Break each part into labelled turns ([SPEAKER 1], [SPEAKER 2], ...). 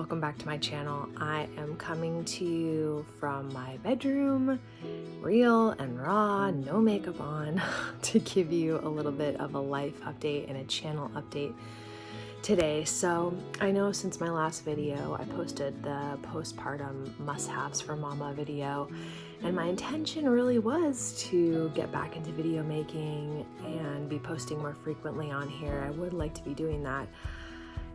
[SPEAKER 1] welcome back to my channel. I am coming to you from my bedroom, real and raw, no makeup on, to give you a little bit of a life update and a channel update today. So I know since my last video, I posted the postpartum must-haves for mama video, and my intention really was to get back into video making and be posting more frequently on here. I would like to be doing that.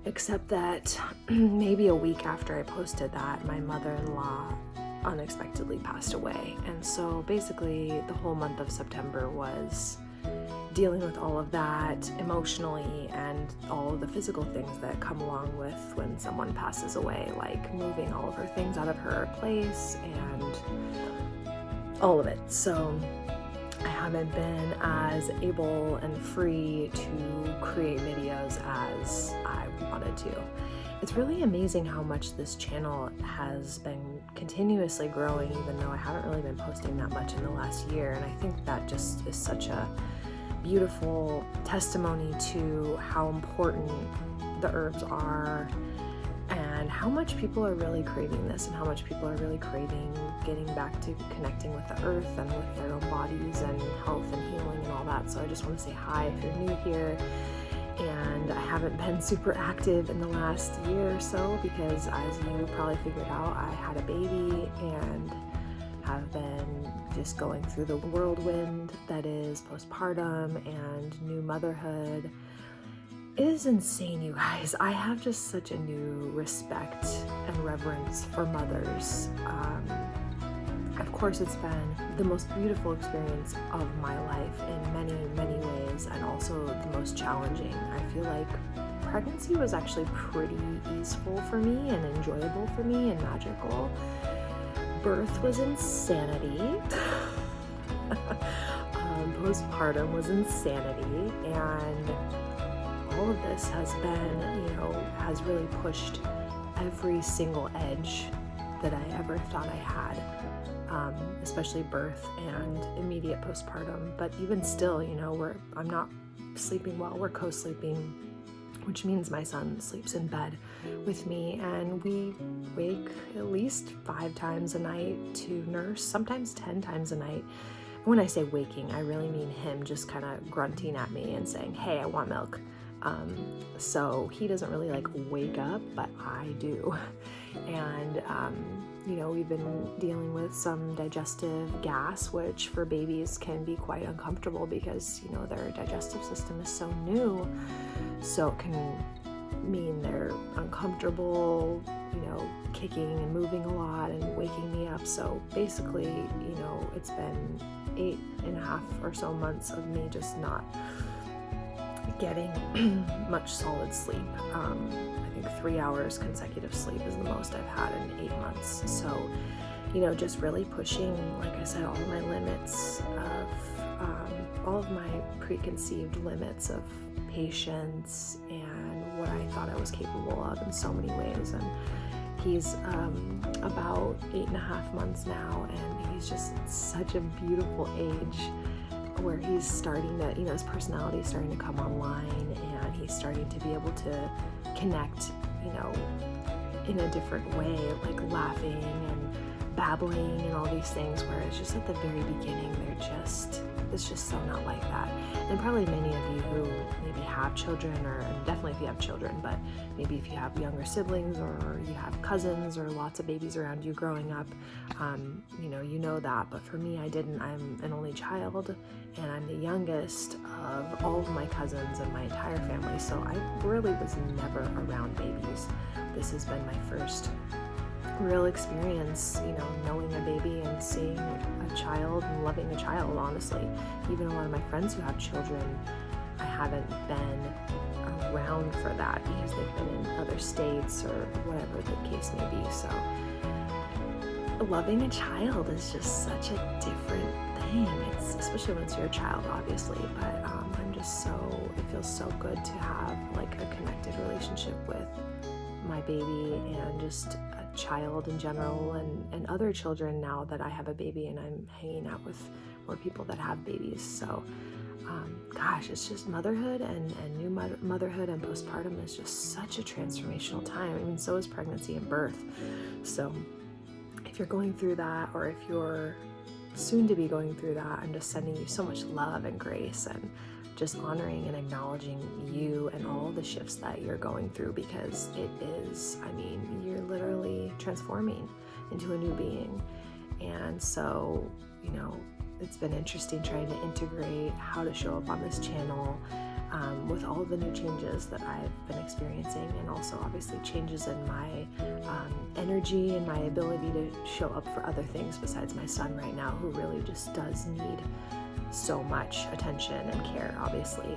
[SPEAKER 1] Except that maybe a week after I posted that, my mother-in-law unexpectedly passed away. And so basically the whole month of September was dealing with all of that emotionally and all of the physical things that come along with when someone passes away, like moving all of her things out of her place and all of it. So I haven't been as able and free to create videos as I wanted to. It's really amazing how much this channel has been continuously growing, even though I haven't really been posting that much in the last year. And I think that just is such a beautiful testimony to how important the herbs are and how much people are really craving this and how much people are really craving getting back to connecting with the earth and with their own bodies and health and healing and all that. So I just want to say hi if you're new here. And I haven't been super active in the last year or so because, as you probably figured out, I had a baby and have been just going through the whirlwind that is postpartum and new motherhood. It is insane, you guys. I have just such a new respect and reverence for mothers. Of course, it's been the most beautiful experience of my life in many, many ways, and also the most challenging. I feel like pregnancy was actually pretty easeful for me and enjoyable for me and magical. Birth was insanity. Postpartum was insanity, and all of this has been, has really pushed every single edge that I ever thought I had, especially birth and immediate postpartum. But even still, I'm not sleeping well. We're co-sleeping, which means my son sleeps in bed with me, and we wake at least 5 times a night to nurse, sometimes 10 times a night. When I say waking, I really mean him just kind of grunting at me and saying, "Hey, I want milk." So he doesn't really wake up, but I do. And, we've been dealing with some digestive gas, which for babies can be quite uncomfortable because, their digestive system is so new. So it can mean they're uncomfortable, kicking and moving a lot and waking me up. So basically, it's been 8.5 or so months of me just not getting much solid sleep. I think 3 hours consecutive sleep is the most I've had in 8 months. So, just really pushing, like I said, all of my limits of, all of my preconceived limits of patience and what I thought I was capable of in so many ways. And he's about 8.5 months now, and he's just such a beautiful age where he's starting to, his personality is starting to come online, and he's starting to be able to connect, in a different way, like laughing and babbling and all these things, whereas just at the very beginning, it's just so not like that. And probably many of you who maybe have children, or definitely if you have children, but maybe if you have younger siblings or you have cousins or lots of babies around you growing up, you know that. But for me, I didn't. I'm an only child, and I'm the youngest of all of my cousins and my entire family, so I really was never around babies. This has been my first real experience, knowing a baby and seeing a child and loving a child, honestly. Even a lot of my friends who have children, I haven't been around for that because they've been in other states or whatever the case may be. So loving a child is just such a different thing. It's especially once you're a child, obviously, but it feels so good to have a connected relationship with my baby and just a child in general, and other children now that I have a baby and I'm hanging out with more people that have babies. So gosh, it's just motherhood and new motherhood and postpartum is just such a transformational time. I mean, so is pregnancy and birth. So if you're going through that, or if you're soon to be going through that, I'm just sending you so much love and grace, and just honoring and acknowledging you and all the shifts that you're going through, because it is, I mean, you're literally transforming into a new being. And so, you know, it's been interesting trying to integrate how to show up on this channel with all the new changes that I've been experiencing, and also obviously changes in my energy and my ability to show up for other things besides my son right now, who really just does need so much attention and care, obviously.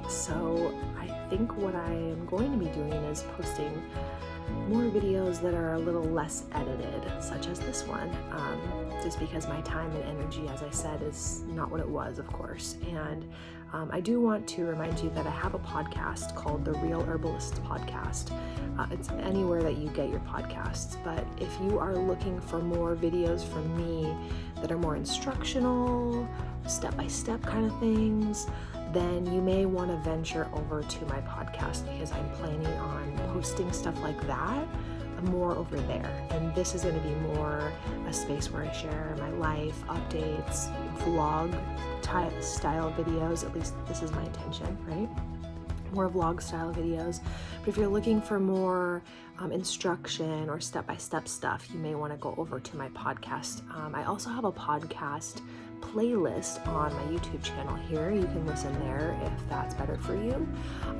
[SPEAKER 1] So I think what I am going to be doing is posting more videos that are a little less edited, such as this one, just because my time and energy, as I said, is not what it was, of course. And I do want to remind you that I have a podcast called The Real Herbalist Podcast. It's anywhere that you get your podcasts, but if you are looking for more videos from me that are more instructional, step-by-step kind of things, then you may want to venture over to my podcast, because I'm planning on posting stuff like that more over there. And this is going to be more a space where I share my life, updates, vlog style videos. At least this is my intention, right? More vlog style videos. But if you're looking for more instruction or step-by-step stuff, you may want to go over to my podcast. I also have a podcast playlist on my YouTube channel here. You can listen there if that's better for you.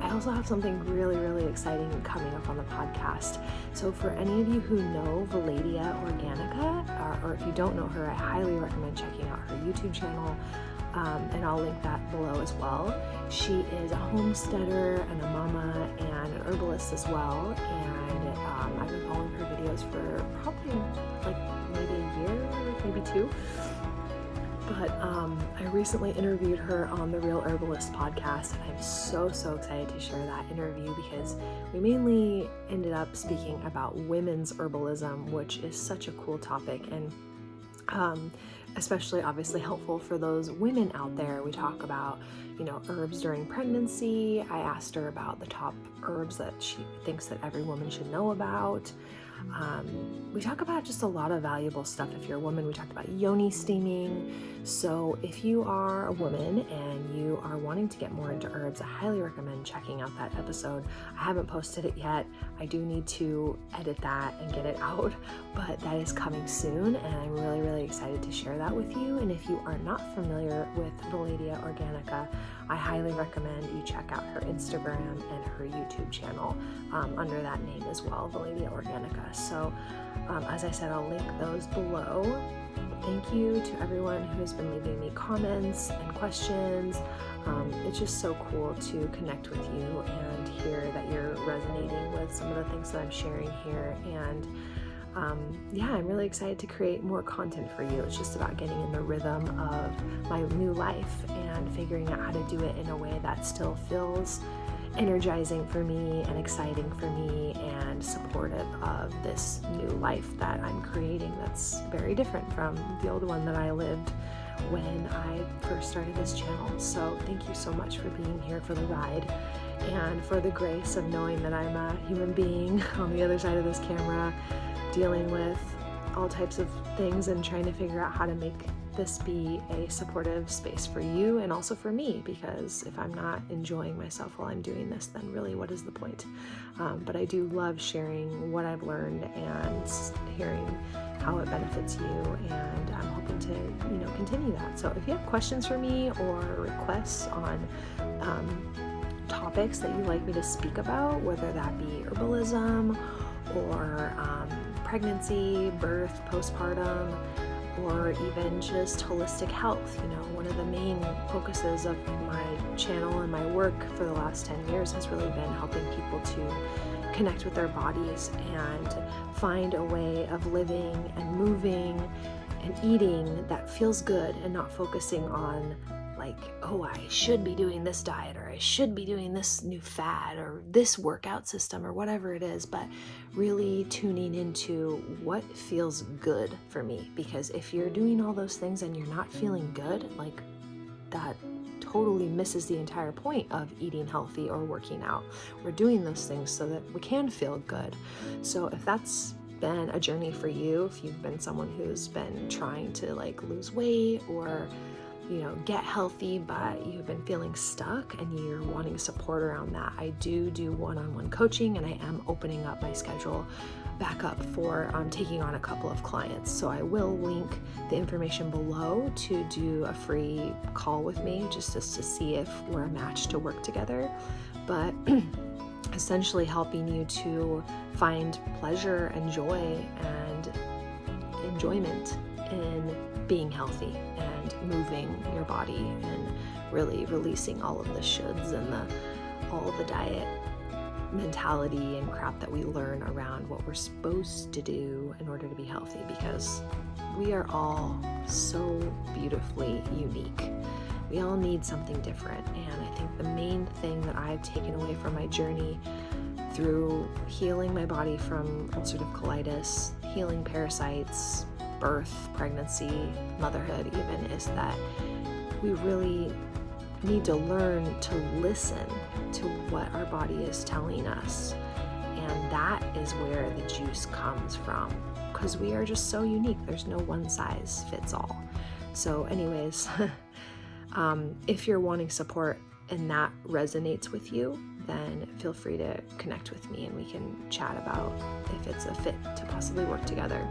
[SPEAKER 1] I also have something really, really exciting coming up on the podcast. So for any of you who know Valadia Organica, or if you don't know her, I highly recommend checking out her YouTube channel. And I'll link that below as well. She is a homesteader and a mama and an herbalist as well. And I've been following her videos for probably like maybe a year, maybe two. But I recently interviewed her on the Real Herbalist podcast, and I'm so excited to share that interview, because we mainly ended up speaking about women's herbalism, which is such a cool topic, and especially obviously helpful for those women out there. We talk about, you know, herbs during pregnancy. I asked her about the top herbs that she thinks that every woman should know about. We talk about just a lot of valuable stuff. If you're a woman, we talked about yoni steaming. So if you are a woman and you are wanting to get more into herbs, I highly recommend checking out that episode. I haven't posted it yet. I do need to edit that and get it out, but that is coming soon, and I'm really, really excited to share that with you. And if you are not familiar with Valadia Organica, I highly recommend you check out her Instagram and her YouTube channel under that name as well, Valadia Organica. So as I said, I'll link those below. Thank you to everyone who has been leaving me comments and questions. It's just so cool to connect with you and hear that you're resonating with some of the things that I'm sharing here. And yeah, I'm really excited to create more content for you. It's just about getting in the rhythm of my new life and figuring out how to do it in a way that still feels energizing for me and exciting for me and supportive of this new life that I'm creating, that's very different from the old one that I lived when I first started this channel. So thank you so much for being here for the ride, and for the grace of knowing that I'm a human being on the other side of this camera, dealing with all types of things and trying to figure out how to make this be a supportive space for you and also for me, because if I'm not enjoying myself while I'm doing this, then really what is the point? But I do love sharing what I've learned and hearing how it benefits you, and I'm hoping to, you know, continue that. So if you have questions for me or requests on topics that you'd like me to speak about, whether that be herbalism or pregnancy, birth, postpartum, or even just holistic health. You know, one of the main focuses of my channel and my work for the last 10 years has really been helping people to connect with their bodies and find a way of living and moving and eating that feels good, and not focusing on like, oh, I should be doing this diet, or I should be doing this new fad, or this workout system, or whatever it is, but really tuning into what feels good for me. Because if you're doing all those things and you're not feeling good, like that totally misses the entire point of eating healthy or working out. We're doing those things so that we can feel good. So if that's been a journey for you, if you've been someone who's been trying to like lose weight or get healthy, but you've been feeling stuck and you're wanting support around that, I do one-on-one coaching, and I am opening up my schedule back up for taking on a couple of clients. So I will link the information below to do a free call with me just to see if we're a match to work together. But essentially helping you to find pleasure and joy and enjoyment in being healthy and moving your body and really releasing all of the shoulds and all of the diet mentality and crap that we learn around what we're supposed to do in order to be healthy, because we are all so beautifully unique. We all need something different, and I think the main thing that I've taken away from my journey through healing my body from ulcerative colitis, healing parasites, birth, pregnancy, motherhood even, is that we really need to learn to listen to what our body is telling us. And that is where the juice comes from, because we are just so unique. There's no one size fits all. So anyways, if you're wanting support and that resonates with you, then feel free to connect with me and we can chat about if it's a fit to possibly work together.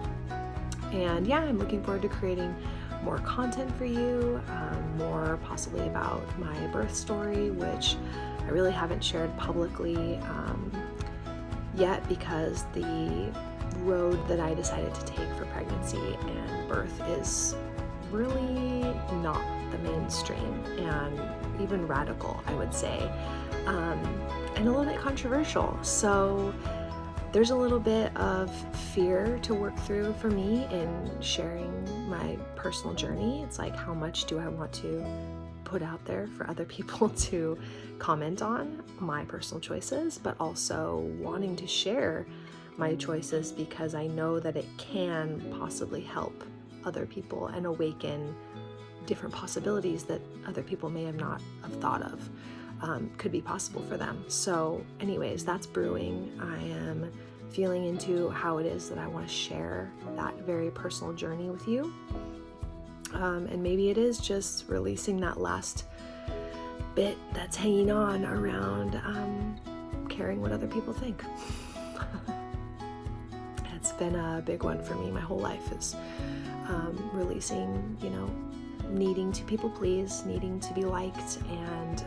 [SPEAKER 1] And yeah, I'm looking forward to creating more content for you, more possibly about my birth story, which I really haven't shared publicly yet, because the road that I decided to take for pregnancy and birth is really not the mainstream and even radical, I would say, and a little bit controversial. So there's a little bit of fear to work through for me in sharing my personal journey. It's like, how much do I want to put out there for other people to comment on my personal choices, but also wanting to share my choices because I know that it can possibly help other people and awaken different possibilities that other people may have not have thought of could be possible for them. So anyways, that's brewing. I am feeling into how it is that I want to share that very personal journey with you. And maybe it is just releasing that last bit that's hanging on around caring what other people think. It's been a big one for me. My whole life is releasing, needing to people please, needing to be liked. And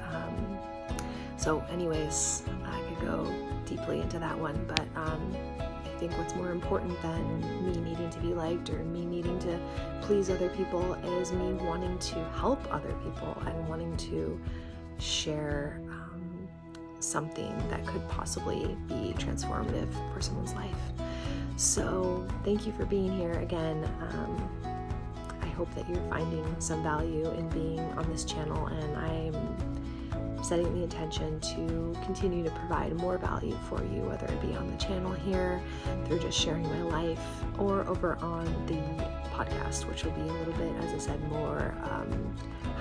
[SPEAKER 1] so anyways, I could go deeply into that one, but I think what's more important than me needing to be liked or me needing to please other people is me wanting to help other people and wanting to share something that could possibly be transformative for someone's life. So thank you for being here again. I hope that you're finding some value in being on this channel, and I'm setting the intention to continue to provide more value for you, whether it be on the channel here, through just sharing my life, or over on the podcast, which will be a little bit, as I said, more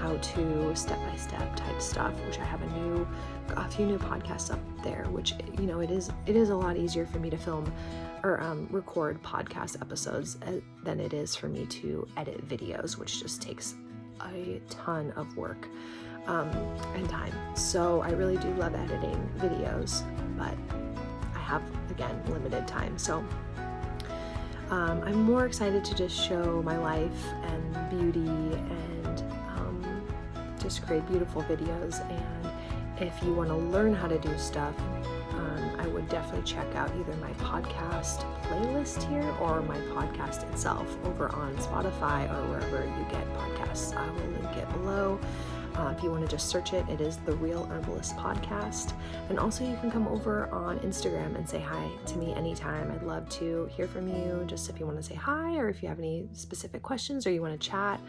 [SPEAKER 1] how-to, step-by-step type stuff, which I have a few new podcasts up there, which, it is a lot easier for me to film or record podcast episodes than it is for me to edit videos, which just takes a ton of work and time. So I really do love editing videos, but I have, again, limited time. So I'm more excited to just show my life and beauty and just create beautiful videos. And if you want to learn how to do stuff, I would definitely check out either my podcast playlist here or my podcast itself over on Spotify or wherever you get podcasts. I will link it below. If you want to just search it, it is The Real Herbalist Podcast. And also you can come over on Instagram and say hi to me anytime. I'd love to hear from you, just if you want to say hi or if you have any specific questions or you want to chat.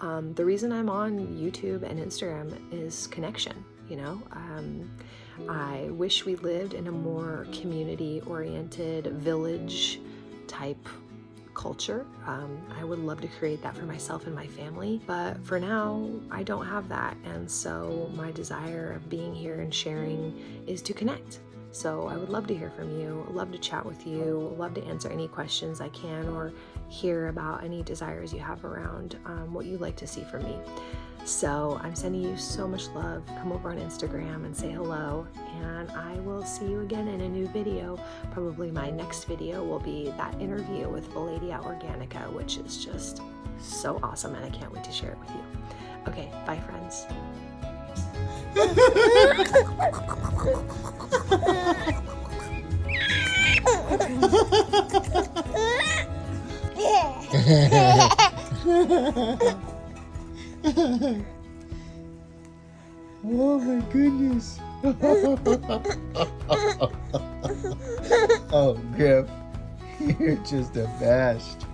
[SPEAKER 1] The reason I'm on YouTube and Instagram is connection, I wish we lived in a more community-oriented village type culture. I would love to create that for myself and my family, but for now, I don't have that. And so my desire of being here and sharing is to connect. So I would love to hear from you, love to chat with you, love to answer any questions I can, or hear about any desires you have around what you'd like to see from me. So I'm sending you so much love. Come over on Instagram and say hello, and I will see you again in a new video. Probably my next video will be that interview with Valadia Organica, which is just so awesome, and I can't wait to share it with you. Okay, bye friends.
[SPEAKER 2] Oh my goodness. Oh, Griff, you're just the best.